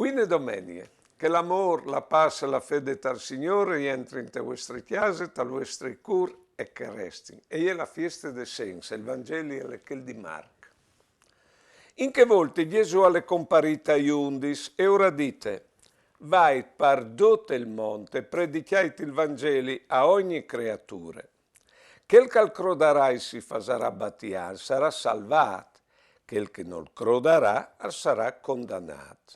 Buone domeniche, che l'amore, la pace e la fede dal Signore rientrino in vostre chiese, dal vostro cuore e che restino. E è la festa dei sensi, il Vangelo è quel di Marco. In che volte Gesù è comparito agli 11 e ora dite, vai per tutto il mondo e predicate il Vangelo a ogni creatura. Quel che croderà e si farà battiare sarà salvato, quel che non croderà sarà condannato.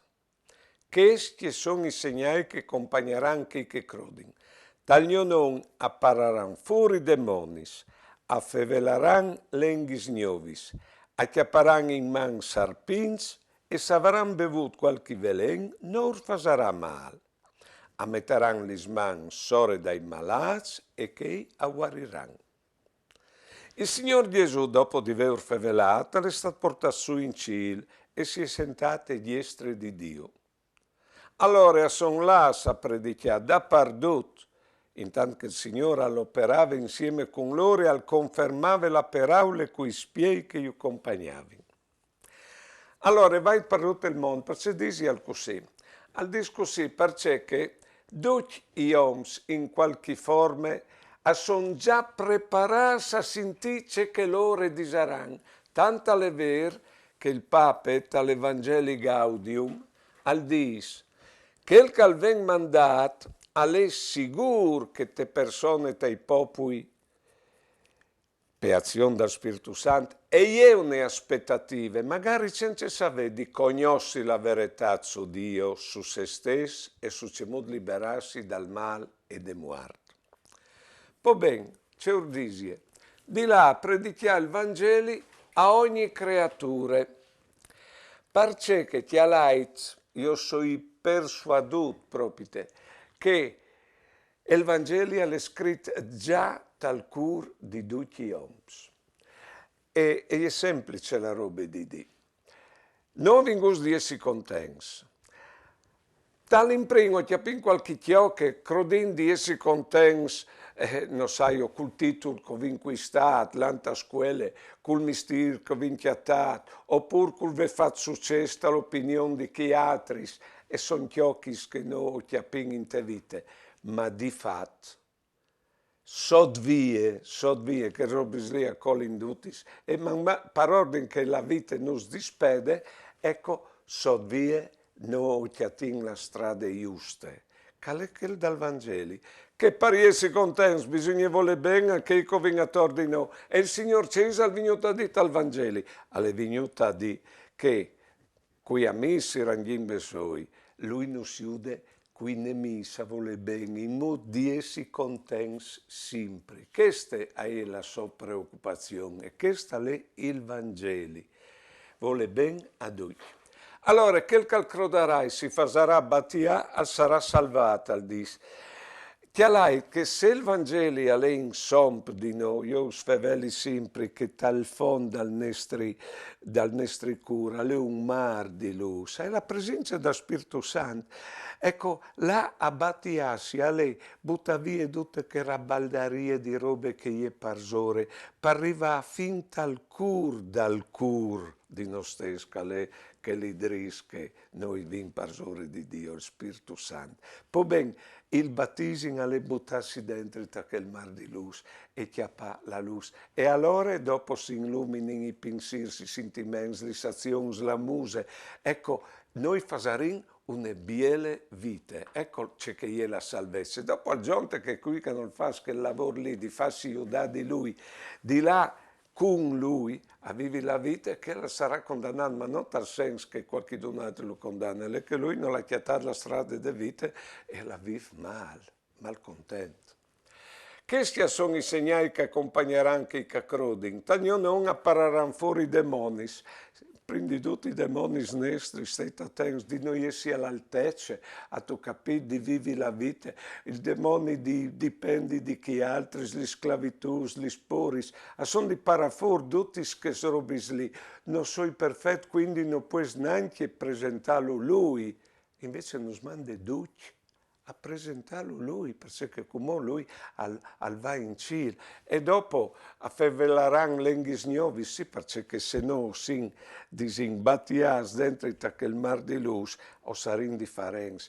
Questi sono i segnali che accompagneranno chi che crodono. Dal non appariranno fuori demoni, affeveleranno lenghis nuovis, acchiapparanno in man serpins e se avranno bevuto qualche veleno non farà male. Ammetteranno le mani sore dai malati e che guariranno. Il Signore Gesù, dopo di aver fevelato, è stato portato su in cielo e si è sentato agli estri di Dio. Allora sono là a predicare dappertutto, intanto che il Signore all'operava insieme con loro e confermava la parola cui spieghi che gli accompagnavano. Allora vai per tutto il mondo, perché dici al così. Al dice così perché tutti gli uomini in qualche forma sono già preparati a sentire che loro disaranno. Tanto è vero che il Papa, dall'Evangelii Gaudium, al dice quel che viene mandato è sicuro che te persone, te popoli, per azione del Spirito Santo, e è une aspettative, magari senza sapere di conoscere la verità su Dio, su se stesso e su come liberarsi dal male e da morte. Poi bene, c'è urdisie, di là predicare il Vangelo a ogni creatura, perché ti alait, io sono persuaduto proprio te, che il Vangelo è scritto già dal cuore di tutti gli uomini. E è semplice la roba di Dio. Non vengono di essi contenti. Dall'imprimo ti appena qualche chio che crodin di essi contenti, non sai, col titolo che vi inquistato, l'anta scuole, col mistero che vi inchiatato, oppure col vi fatto successo dall'opinione di chi altri, e sono chiocchi che non ti appena in te vite, ma di fatto, sodvie che robis lì a colindutis, e per ordine che la vita non si dispede, ecco, sodvie non ti atting la strada giusta. Qual è quel dal Vangelo? Che per essere contenti bisogna voler bene a chi viene attorno di noi. E il Signore Cesare è venuto a dire al Vangelo, è venuto a dire che qui a me si rangimbe suoi, lui non si ude qui nemica vuole bene, in modo di essere contenti sempre. Questa è la sua preoccupazione, questo è il Vangelo. Vuole bene a tutti. Allora, quel che croderà e si farà battiare sarà salvato, dice. Chialai che se il Vangelo è in somp di noi, io sveveli sempre che tal fondo dal nostri cura, è un mar di luce, è la presenza del Spirito Santo. Ecco, là a battiarsi, a lei butta via tutte che rabaldarie di robe che gli è parsore, per arrivare fin dal cur di noi stessi, che l'idris che noi vim parsore di Dio, il Spirito Santo. Poi ben, il battesimo alle buttarsi dentro quel mar di luce e chiappa la luce. E allora dopo si illuminano i pensieri, i sentimenti, le azioni, la musica. Ecco, noi faremo una biele vita. Ecco c'è che è la salvezza. Dopo al giorno che qui che non fa che lavoro lì, di farsi aiutare di lui, di là con lui a vivere la vita che la sarà condannato, ma non dal senso che qualcun altro lo condanna, è che lui non ha chiatato la strada della vita e la vive malcontento. Questi sono i segnali che accompagneranno i che crodono. Taglio non appariranno fuori i demoni. Prima di tutti i demoni nostri, state attenti di noi essere all'altezza, a tu capire di vivere la vita. Il demone dipende di chi altri, le sclavitù, le spori. Sono di parafor tutti che sono lì. Non sono perfetto, quindi non puoi neanche presentarlo lui. Invece nos manda tutti a presentarlo lui, perché come lui al va in cielo. E dopo a fevelaran l'enghis nuovi, sì, perché se no sin disimbattias dentro quel mar di luz, o sarin differenti.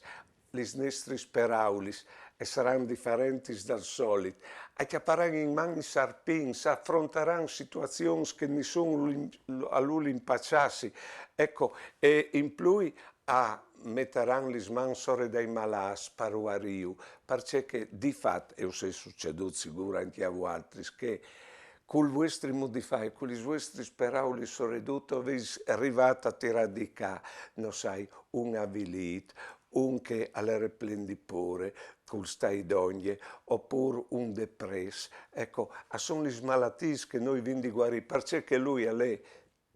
Le nostre speraulis e saranno differenti dal solito. E che apparan in mani sarpins, affronteranno situazioni che ne sono a lui impacciarsi. Ecco, e in più metteranno le mani sopra dei malati per guarire, perché di fatto, e se è succeduto sicuro anche a voi altri, che con i vostri modifai, con i vostri sperauli sorreduto, avete arrivato a tirare di qua, non sai, un avvilito, un che alle replendi pure, con stai d'ogni, oppure un depresso. Ecco, sono le malattie che noi vindi guarire, perché lui a lei,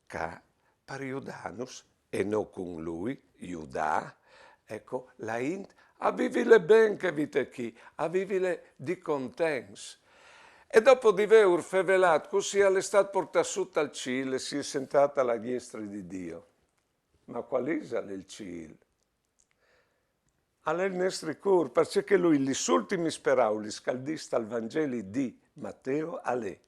ca, per aiutarnos, e non con lui, Giudà, ecco, la int, a vivile ben che vite chi, a vivile di contents. E dopo di aver fevelato, così all'estate porta su al cielo, si è sentata alla diestra di Dio. Ma qual è il cielo? Alla il nostro cuore, perché lui, gli ultimi sperauli, scaldista al Vangelo di Matteo, a lei.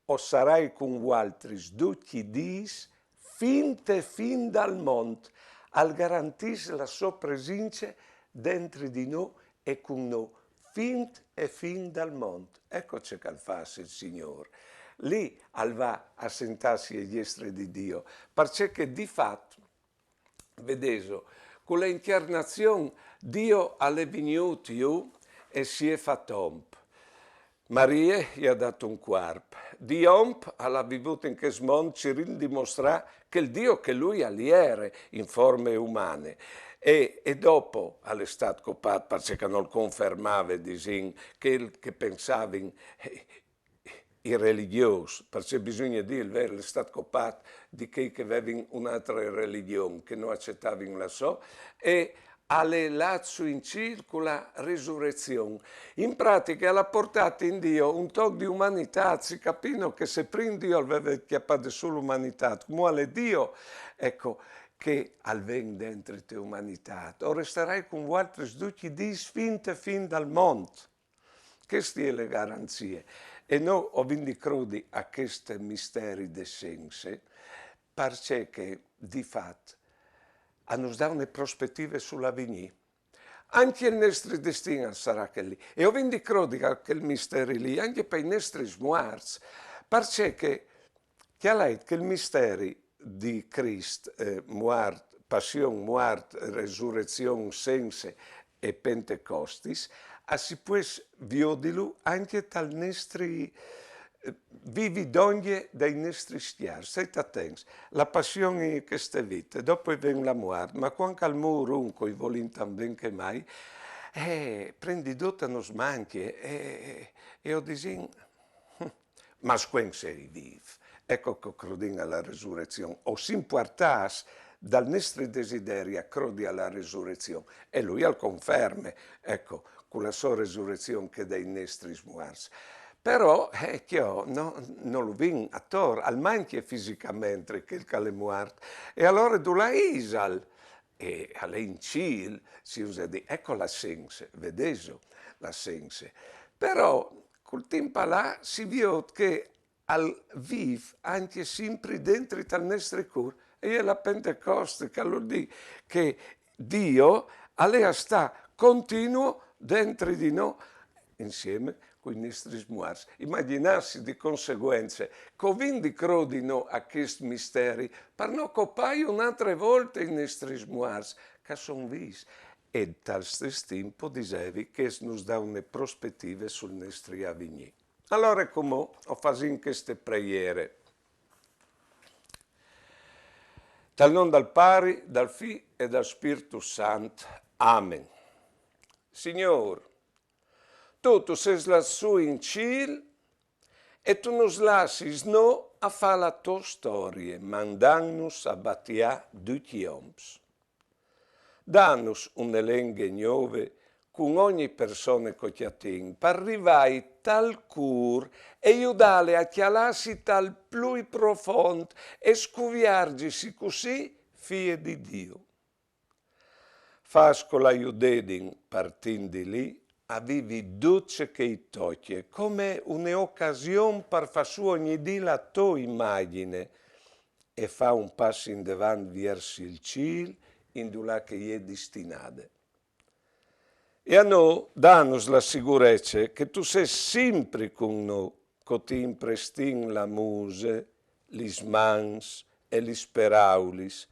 O sarai con altri, tutti dis, fin dal mondo, al garantis la sua presenza dentro di noi e con noi, fin dal mondo. Ecco ciò che fa il Signore. Lì al va a sentarsi agli esteri di Dio, perché di fatto, vedeso, con l'incarnazione Dio è venuto e si è fatto uomo. Maria gli ha dato un corpo. Di Omp ha vissuto in questo mondo ci dimostra che il Dio che lui era in forme umane. E dopo all'estate copato, perché non confermava che pensavano i religiosi, perché bisogna dire il vero, l'estate copato di chi che avevano un'altra religione, che non accettavano la sua, e alle lazzo in circola risurrezione. In pratica l'ha portato in Dio un tocco di umanità, si capisce che se prima Dio aveva chiappato solo l'umanità, come Dio, ecco, che alven dentro te umanità. O resterai con voi altri tutti fin dal mondo. Queste sono le garanzie. E noi ho quindi crudi a questi misteri de sense, perché di fatto hanno dato una prospettiva sulla vigna. Anche il nostro destino sarà che lì. E ho quindi crudi a quel mistero lì, anche per i nostri smuarzi, perché che il mistero di Cristo, passione, morte, resurrezione, sense e Pentecostis, si può vedere anche dal nostri vivi d'ogni dei nostri stiari. State attenti, la passione in questa vita, dopo viene la morte, ma quando al muro un coi volin ben che mai, prendi dotta non smanchi e ho disin, ma quando sei vivo. Ecco che crodi alla resurrezione, o si importas dal nostro desiderio a crodi alla resurrezione, e lui al conferme, ecco, con la sua resurrezione che dei nostri smuarsi. Però che non lo vin attor, al manche fisicamente che il cale muerto. E allora tu la isal, e all'incil si usa di, ecco la sense, vedeso la sense. Però col tempo là si vio che al viv anche sempre dentro il nostro cuore, e è la Pentecoste che allora dice che Dio allora sta continuo dentro di noi insieme con i nostri smuarsi. Immaginarsi di conseguenze, convinti crodino a questi misteri, per non coppare un'altra volta i nostri smuarsi, che sono vis. E tal stesso tempo dicevi che ci dà una prospettiva sul nostro avvenire. Allora, come ho fatto in queste preghiere, dal nome del Padre, dal Figlio e dal Spirito Santo. Amen. Signore, tu sei lassù in cielo e tu nos lasci no a fare la tua storia, mandandoci a battiare tutti oms. Dannos un elenco nuovo con ogni persona che ti attiene, per arrivare tal cur e aiutare a chialarsi tal più profondo e scuviargisi così figlie di Dio. Fascola iudedin partin di lì, avevi duce che i tocchie, come un'occasione per far su ogni dì la tua immagine, e fa un passo in davanti verso il cielo, indulà che gli è destinata. E a noi danos la sicurezza che tu sei sempre con noi, che ti imprestin la muse, lis mans e lis peraulis,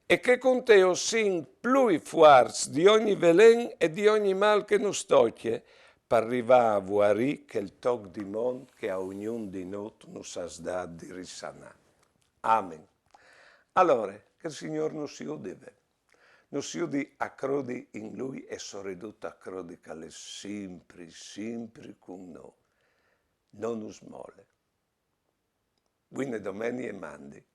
e che con te sin più forti di ogni velen e di ogni mal che nos tocchie, per arrivare a guarire che il toc di mondo che a ognuno di noi nos ha dato di risanare. Amen. Allora, che il Signore non si udeve. Non si udi a crodi in Lui e sorriduta a crodi che è sempre, sempre con noi. Non nos mole. Buone domeni e mandi.